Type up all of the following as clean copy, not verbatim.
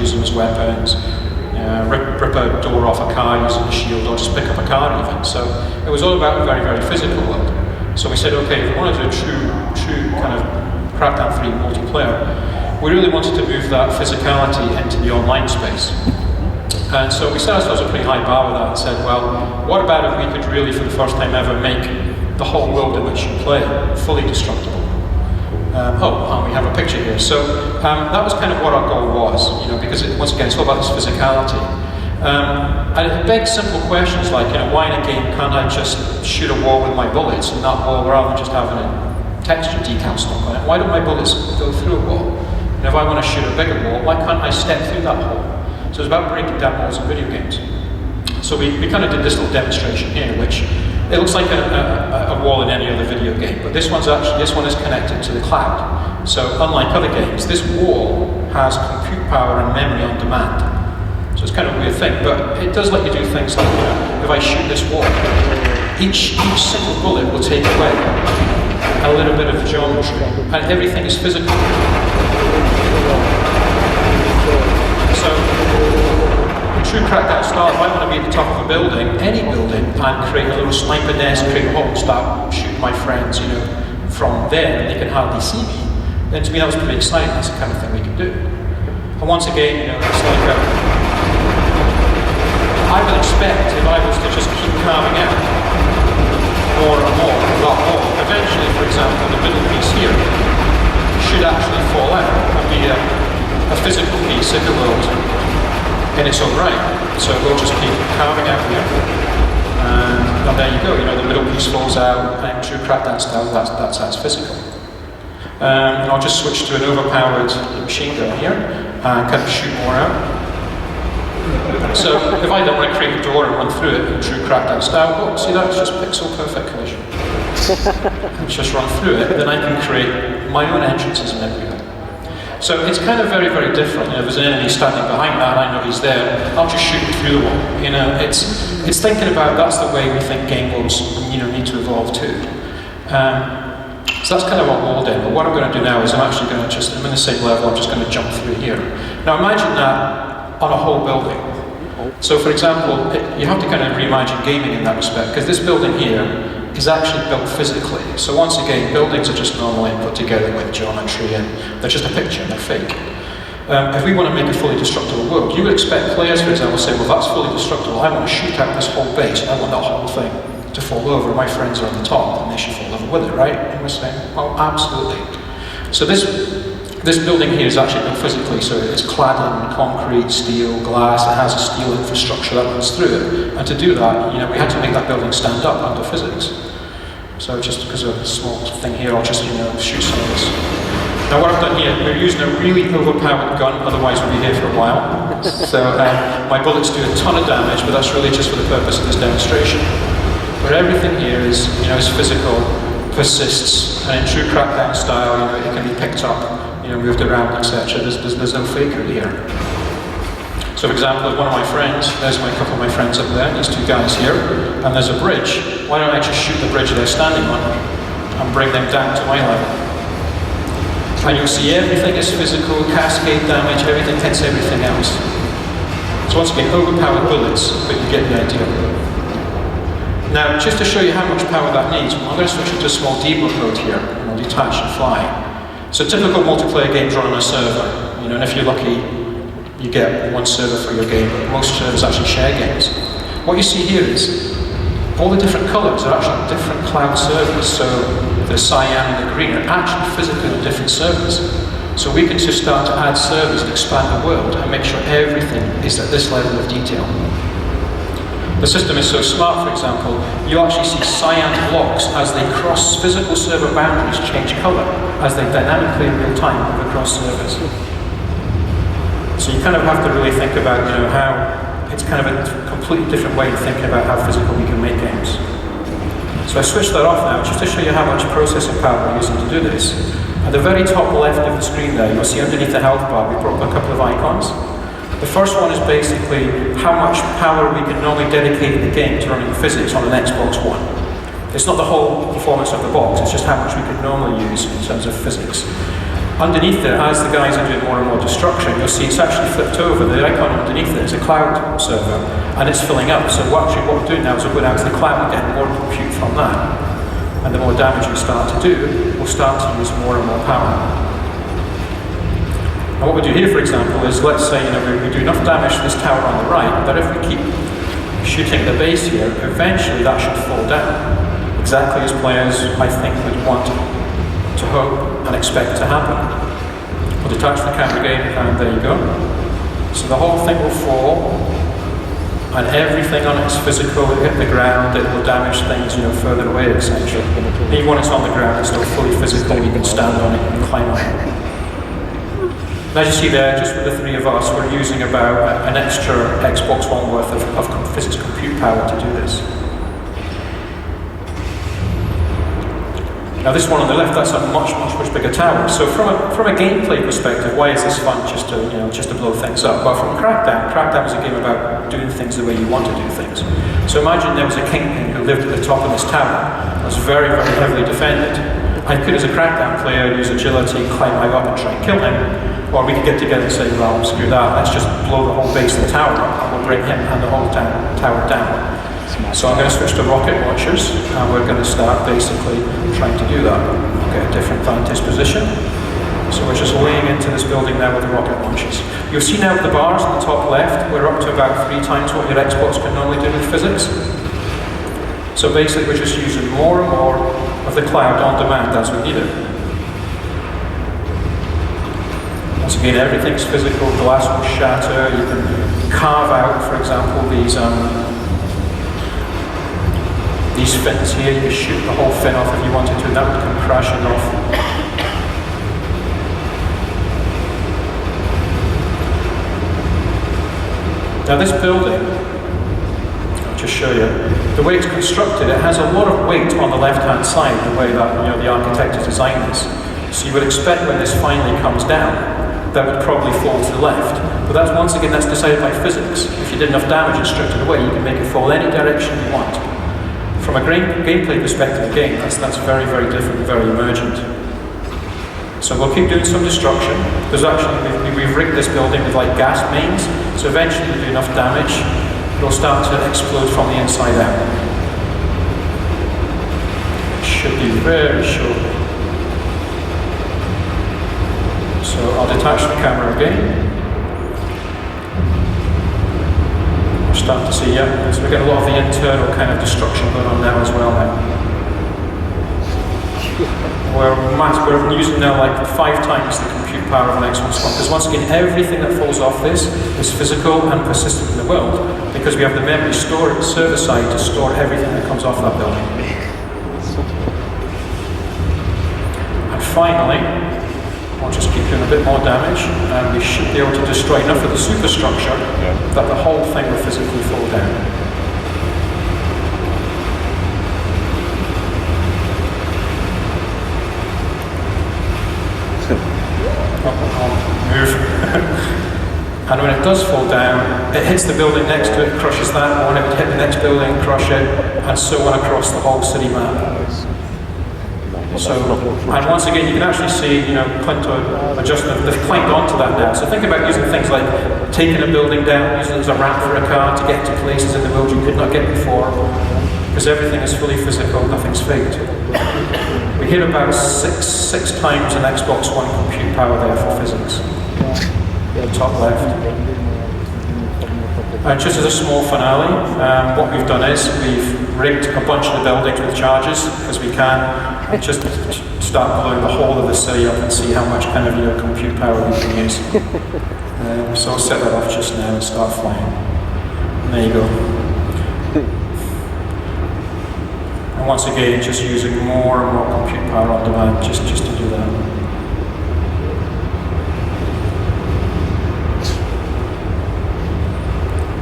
use them as weapons, rip a door off a car using a shield, or just pick up a car even. So it was all about a very, very physical world. So we said, okay, if we want to do a true kind of Crackdown 3 multiplayer, we really wanted to move that physicality into the online space. And so we set ourselves a pretty high bar with that and said, well, what about if we could really, for the first time ever, make the whole world in which you play fully destructible? And we have a picture here. So that was kind of what our goal was, because once again, it's all about this physicality. And it begs simple questions like, why in a game can't I just shoot a wall with my bullets, and that wall, rather than just having a texture decal stuck on it, why don't my bullets go through a wall? And if I want to shoot a bigger wall, why can't I step through that hole? So it's about breaking down walls in video games. So we kind of did this little demonstration here, which it looks like a wall in any other video game, but this one is connected to the cloud. So unlike other games, this wall has compute power and memory on demand. So it's kind of a weird thing, but it does let you do things like, if I shoot this wall, each single bullet will take away a little bit of geometry, and everything is physical. So, in true Crackdown style, if I want to be at the top of a building, any building, and create a little sniper nest, create a hole and start shooting my friends, from there, and they can hardly see me, then to me that was pretty exciting. That's the kind of thing we can do. And once again, it's like I would expect if I was to just keep carving out more and more of that wall, eventually, for example, the middle piece here should actually fall out and be a physical piece in the world in its own right. So we'll just keep carving out here, and there you go. The middle piece falls out, and in true Crackdown style, that's physical. And I'll just switch to an overpowered machine gun here and kind of shoot more out. So if I don't want to create a door and run through it in true Crackdown style, see that's just pixel perfect collision. And just run through it, then I can create my own entrances and everything. So it's kind of very, very different. If there's an enemy standing behind that, I know he's there, I'll just shoot him through the wall. It's thinking about, that's the way we think game worlds need to evolve too. So that's kind of what wall did. But what I'm going to do now is I'm in the same level, I'm just going to jump through here. Now imagine that on a whole building. So for example, you have to kind of reimagine gaming in that respect, because this building here is actually built physically. So once again, buildings are just normally put together with geometry, and they're just a picture, they're fake. If we want to make a fully destructible world, you would expect players, for example, say, well, that's fully destructible, I want to shoot out this whole base, I want that whole thing to fall over, my friends are on the top, and they should fall over with it, right? And we're saying, well, absolutely. So this building here is actually built physically, so it's clad in concrete, steel, glass, it has a steel infrastructure that runs through it. And to do that, we had to make that building stand up under physics. So just because of a small thing here, I'll just, shoot some of this. Now what I've done here, we're using a really overpowered gun, otherwise we'll be here for a while. So my bullets do a ton of damage, but that's really just for the purpose of this demonstration. But everything here is, is physical, persists, and in true Crackdown style, it can be picked up, moved around, etc. There's no fakery here. So for example, one of my friends, there's a couple of my friends up there, there's two guys here, and there's a bridge. Why don't I just shoot the bridge they're standing on and bring them down to my level? And you'll see everything is physical, cascade damage, everything hits everything else. So once again, overpowered bullets, but you get the idea. Now, just to show you how much power that needs, I'm going to switch into a small debug mode here, and I'll detach and fly. So typical multiplayer games run on a server, and if you're lucky, you get one server for your game, but most servers actually share games. What you see here is all the different colors are actually different cloud servers. So the cyan and the green are actually physically on different servers. So we can just start to add servers and expand the world and make sure everything is at this level of detail. The system is so smart, for example, you actually see cyan blocks as they cross physical server boundaries change color, as they dynamically in real time move across servers. So you kind of have to really think about, how it's kind of a completely different way of thinking about how physical we can make games. So I switched that off now, just to show you how much processing power we're using to do this. At the very top left of the screen there, you'll see underneath the health bar, we brought up a couple of icons. The first one is basically how much power we can normally dedicate in the game to running physics on an Xbox One. It's not the whole performance of the box, it's just how much we could normally use in terms of physics. Underneath it, as the guys are doing more and more destruction, you'll see it's actually flipped over. The icon underneath it is a cloud server, and it's filling up. So what we're doing now is we're going out to the cloud and getting more compute from that. And the more damage we start to do, we'll start to use more and more power. And what we do here, for example, is let's say we do enough damage to this tower on the right that if we keep shooting the base here, eventually that should fall down. Exactly as players, I think, would want to hope and expect to happen. We'll detach the camera again, and there you go. So the whole thing will fall, and everything on it's physical. It will hit the ground, it will damage things, further away, essentially. Even when it's on the ground, it's still fully physical. You can stand on it and climb on it. And as you see there, just with the three of us, we're using about an extra Xbox One worth of physics compute power to do this. Now this one on the left, that's a much bigger tower. So from a gameplay perspective, why is this fun just to blow things up? Well, from Crackdown was a game about doing things the way you want to do things. So imagine there was a kingpin who lived at the top of this tower. It was very heavily defended. I could, as a Crackdown player, use agility, climb high up and try and kill him. Or we could get together and say, well, screw that, let's just blow the whole base of the tower up and we'll bring him and the whole tower down. So I'm going to switch to rocket launchers, and we're going to start basically trying to do that. We'll get a different vantage position. So we're just laying into this building now with the rocket launchers. You'll see now with the bars on the top left, we're up to about 3 times what your Xbox can normally do with physics. So basically we're just using more and more of the cloud on demand as we need it. Once again, everything's physical, glass will shatter, you can carve out, for example, these fins here, you can shoot the whole fin off if you wanted to, and that would come crashing off. Now this building, I'll just show you, the way it's constructed, it has a lot of weight on the left-hand side, the way that the architect has designed this. So you would expect when this finally comes down, that would probably fall to the left. But that's, once again, that's decided by physics. If you did enough damage and stripped it away, you can make it fall any direction you want. From a gameplay perspective, again, that's very different, very emergent. So we'll keep doing some destruction. There's actually, we've rigged this building with like gas mains, so eventually we do enough damage, it'll start to explode from the inside out. It should be very short. So I'll detach the camera again. We're starting to see, so we get a lot of the internal kind of destruction going on now as well now. We're using now like 5 times the compute power of an Xbox One, because once again, everything that falls off this is physical and persistent in the world, because we have the memory stored at the server side to store everything that comes off that building. And finally, we'll just keep doing a bit more damage, and we should be able to destroy enough of the superstructure that the whole thing will physically fall down. Move. And when it does fall down, it hits the building next to it, crushes that one, it would hit the next building, crush it, and so on across the whole city map. So, and once again, you can actually see, Clinton adjusting, they've climbed onto that now. So think about using things like taking a building down, using it as a ramp for a car to get to places in the world you could not get before, because everything is fully physical, nothing's faked. We hit about six times an Xbox One compute power there for physics. Top left. And just as a small finale, what we've done is we've rigged a bunch of the buildings with charges, because we can, and just start blowing the whole of the city up and see how much kind of compute power we can use. So I'll set that off just now and start flying. And there you go. And once again, just using more and more compute power on demand just to do that.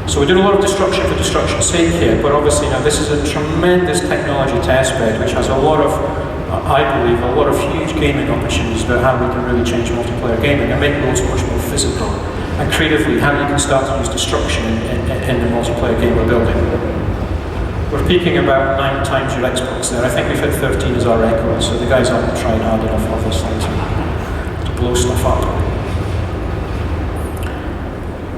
So we're doing a lot of destruction for destruction's sake here, but obviously this is a tremendous technology testbed which has a lot of, I believe, a lot of huge gaming opportunities about how we can really change multiplayer gaming and make worlds much more physical. And creatively, how you can start to use destruction in the multiplayer game we're building. We're peaking about 9 times your Xbox there. I think we've hit 13 as our record, so the guys aren't trying hard enough, obviously, to blow stuff up.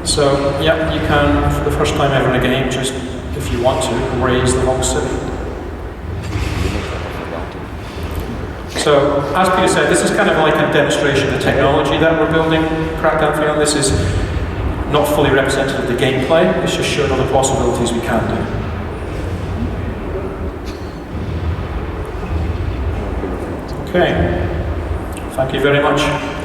So, yeah, you can, for the first time ever in a game, just, if you want to, raise the whole city. So, as Peter said, this is kind of like a demonstration of the technology that we're building Crackdown for. This is not fully representative of the gameplay, it's just showing all the possibilities we can do. Okay, thank you very much.